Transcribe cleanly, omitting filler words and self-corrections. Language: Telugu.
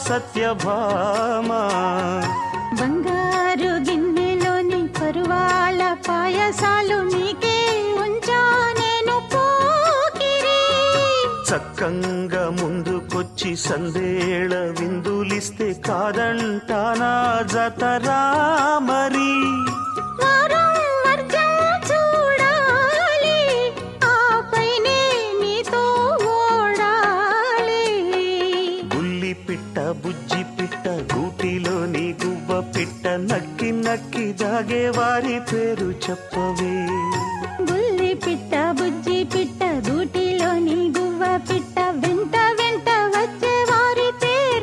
సత్యభామ. బంగారు గిన్నెలోని పరువాల పాయసాలు నీకే ఉంచా నేను పోకిరి. చక్కంగా ముందుకొచ్చి సందేళ విందులిస్తే కాదంటానా జతరా మరి. వారం వర్జం చూడాలి, ఆపైనే నీతో ఓడాలి. బుల్లి పిట్ట బుజ్జి పిట్ట గూటిలోని గువ్వ పిట్ట నక్కి నక్కి దాగే వారి పేరు చెప్పవే.